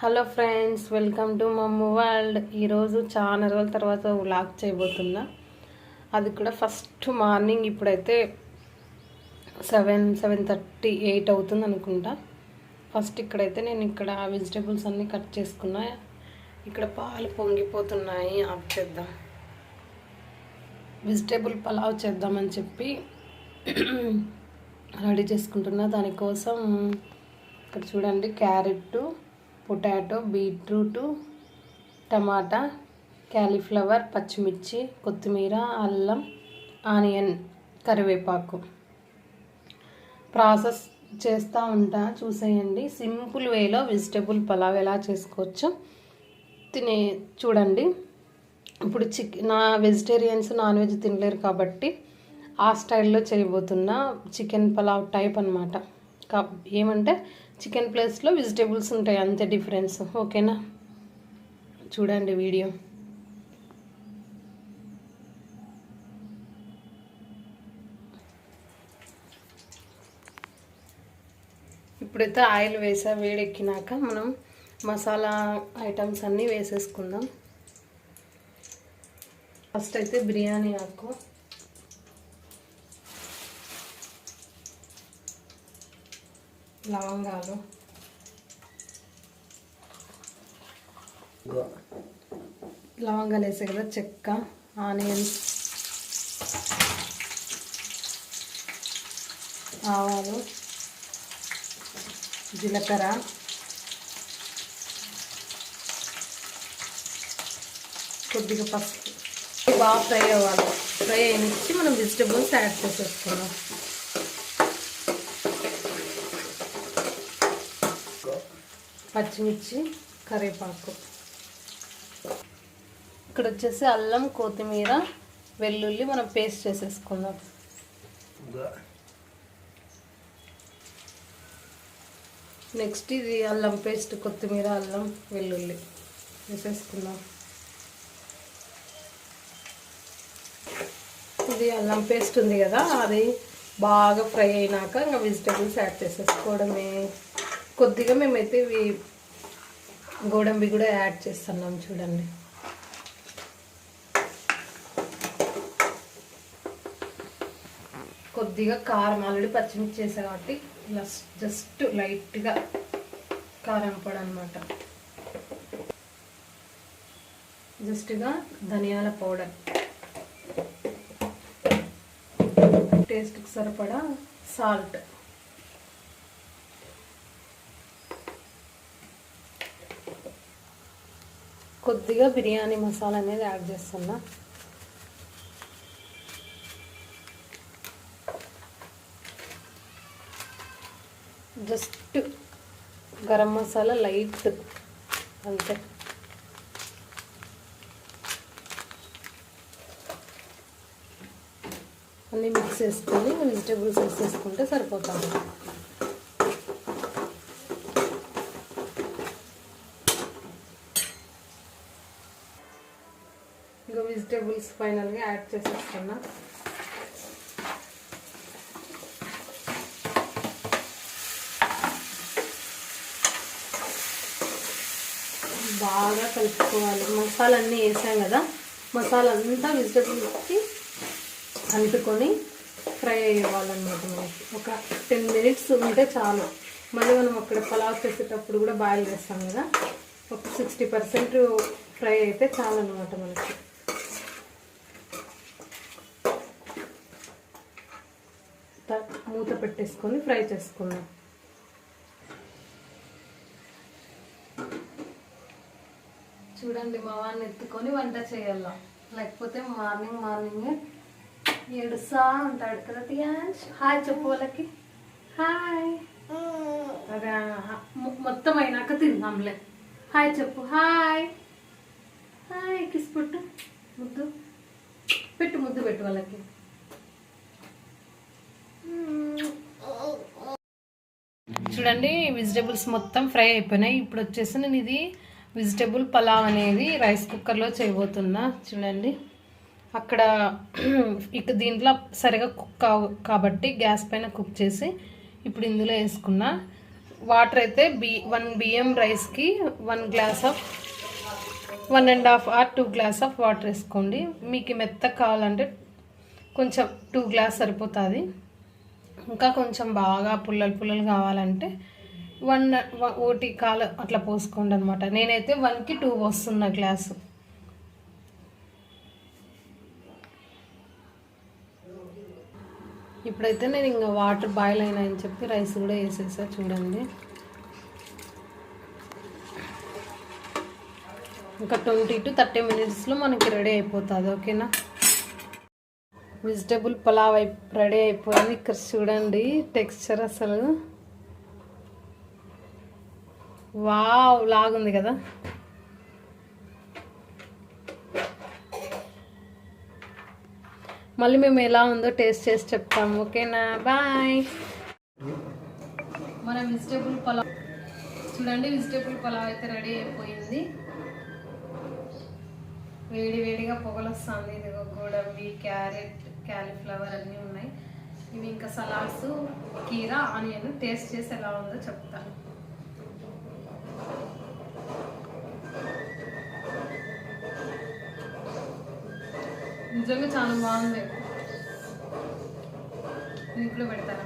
Hello friends, welcome to మమ్ము world. ఈరోజు చాలా రోజుల తర్వాత వ్లాగ్ చేయబోతున్నా. అది కూడా ఫస్ట్ మార్నింగ్. ఇప్పుడైతే 7:30, 8 అవుతుంది అనుకుంటా. ఫస్ట్ ఇక్కడైతే నేను వెజిటేబుల్స్ అన్నీ కట్ చేసుకున్నా. ఇక్కడ పాలు పొంగిపోతున్నాయి. ఆఫ్ చేద్దాం. వెజిటేబుల్ పలావ్ చేద్దామని చెప్పి రెడీ చేసుకుంటున్నా. దానికోసం ఇక్కడ చూడండి, క్యారెట్, పొటాటో, బీట్రూట్, టమాటా, క్యాలీఫ్లవర్, పచ్చిమిర్చి, కొత్తిమీర, అల్లం, ఆనియన్, కరివేపాకు. ప్రాసెస్ చేస్తూ ఉంటా, చూసేయండి. సింపుల్ వేలో వెజిటేబుల్ పలావ్ ఎలా చేసుకోవచ్చో చూడండి. ఇప్పుడు నా వెజిటేరియన్స్ నాన్ వెజ్ తినలేరు కాబట్టి ఆ స్టైల్లో చేయబోతున్నా. చికెన్ పలావ్ టైప్ అనమాట. ఏమంటే చికెన్ ప్లేస్లో వెజిటేబుల్స్ ఉంటాయి, అంతే డిఫరెన్స్. ఓకేనా, చూడండి వీడియో. ఇప్పుడైతే ఆయిల్ వేసా. వేడెక్కినాక మనం మసాలా ఐటమ్స్ అన్నీ వేసేసుకుందాం. ఫస్ట్ అయితే బిర్యానీ ఆకు, లవంగాలు, వేసే కదా, చెక్క, ఆనియన్స్, ఆవాలు, జీలకర్ర, కొద్దిగా పసుపు. బాగా ఫ్రై అవ్వాలి. ఫ్రై అయినిచ్చి మనం వెజిటేబుల్స్ యాడ్ చేసేసుకున్నాం. పచ్చిమిర్చి, కరివేపాకు. ఇక్కడ వచ్చేసి అల్లం, కొత్తిమీర, వెల్లుల్లి మనం పేస్ట్ చేసేసుకుందాం. నెక్స్ట్ ఇది అల్లం పేస్ట్, కొత్తిమీర, అల్లం, వెల్లుల్లి వేసేసుకుందాం. ఇది అల్లం పేస్ట్ ఉంది కదా, అది బాగా ఫ్రై అయినాక ఇంకా వెజిటేబుల్స్ యాడ్ చేసేసుకోవడమే. కొద్దిగా మేమైతే ఇవి గోడంబి కూడా యాడ్ చేస్తున్నాం, చూడండి. కొద్దిగా కారం, ఆల్రెడీ పచ్చిమిర్చి చేసా కాబట్టి ఇలా జస్ట్ లైట్గా కారం పొడి అనమాట. జస్ట్గా ధనియాల పౌడర్, టేస్ట్కి సరిపడా సాల్ట్, కొద్దిగా బిర్యానీ మసాలా అనేది యాడ్ చేస్తున్నా. జస్ట్ గరం మసాలా లైట్ అంతే. అన్నీ మిక్స్ చేసుకొని వెజిటేబుల్స్ వేసేసుకుంటే సరిపోతుంది. ఇంకా వెజిటేబుల్స్ ఫైనల్గా యాడ్ చేసేస్తున్నా. బాగా కలుపుకోవాలి. మసాలా అన్నీ వేసాం కదా, మసాలా అంతా వెజిటేబుల్స్కి అంటుకొని ఫ్రై అయ్యేవాళ్ళనమాట. మనకి ఒక 10 minutes ఉంటే చాలు. మళ్ళీ మనం అక్కడ పలావ్ చేసేటప్పుడు కూడా బాయిల్ చేస్తాం కదా, ఒక 60% ఫ్రై అయితే చాలు అనమాట మనకి. మూత పెట్టేసుకొని ఫ్రై చేసుకుందాం. చూడండి, మా వాడిని ఎత్తుకొని వంట చేయాల, లేకపోతే మార్నింగ్ ఏడుస్తా ఉంటాడు కదా. తియాన్స్ హాయ్ చెప్పు వాళ్ళకి. హాయ్. అదే మొత్తం అయినాక తిందాంలే. హాయ్ చెప్పు. Hi hi. కిస్ పెట్టు, ముద్దు పెట్టు వాళ్ళకి. చూడండి, వెజిటేబుల్స్ మొత్తం ఫ్రై అయిపోయినాయి. ఇప్పుడు వచ్చేసి నేను ఇది వెజిటేబుల్ పలావ్ అనేది రైస్ కుక్కర్లో చేయబోతున్నా. చూడండి, అక్కడ దీంట్లో సరిగా కుక్ కాబట్టి గ్యాస్ పైన కుక్ చేసి ఇప్పుడు ఇందులో వేసుకున్నా. వాటర్ అయితే 1 బియ్యం రైస్కి 1 glass of 1.5 or 2 glass of water వేసుకోండి. మీకు మెత్తగా కావాలంటే కొంచెం 2 గ్లాస్ సరిపోతుంది. ఇంకా కొంచెం బాగా పుల్లలు కావాలంటే 1 కాలు అట్లా పోసుకోండి అనమాట. నేనైతే 1కి 2 పోస్తున్నా గ్లాసు. ఇప్పుడైతే నేను ఇంకా వాటర్ బాయిల్ అయినాయని చెప్పి రైస్ కూడా వేసేసా. చూడండి, ఇంకా 20 to 30 మినిట్స్లో మనకి రెడీ అయిపోతుంది. ఓకేనా, వెజిటేబుల్ పులావ్ రెడీ అయిపోయింది. ఇక్కడ చూడండి టెక్స్చర్ అసలు వావ్ లాగుంది కదా. మళ్ళీ మేము ఎలా ఉందో టేస్ట్ చేసి చెప్తాము. ఓకేనా, బాయ్. మన వెజిటేబుల్ పులావ్ చూడండి, వెజిటేబుల్ పులావ్ అయితే రెడీ అయిపోయింది. వేడిగా పొగలు వస్తుంది. ఇది గోడంబి, క్యారెట్, క్యాలీఫ్లవర్ అన్నీ ఉన్నాయి. ఇవి ఇంకా సలాడ్స్, కీరా, ఆనియన్. టేస్ట్ చేసి ఎలా ఉందో చెప్తాను. నిజంగా చాలా బాగుంది. ఇంట్లో పెడతారా?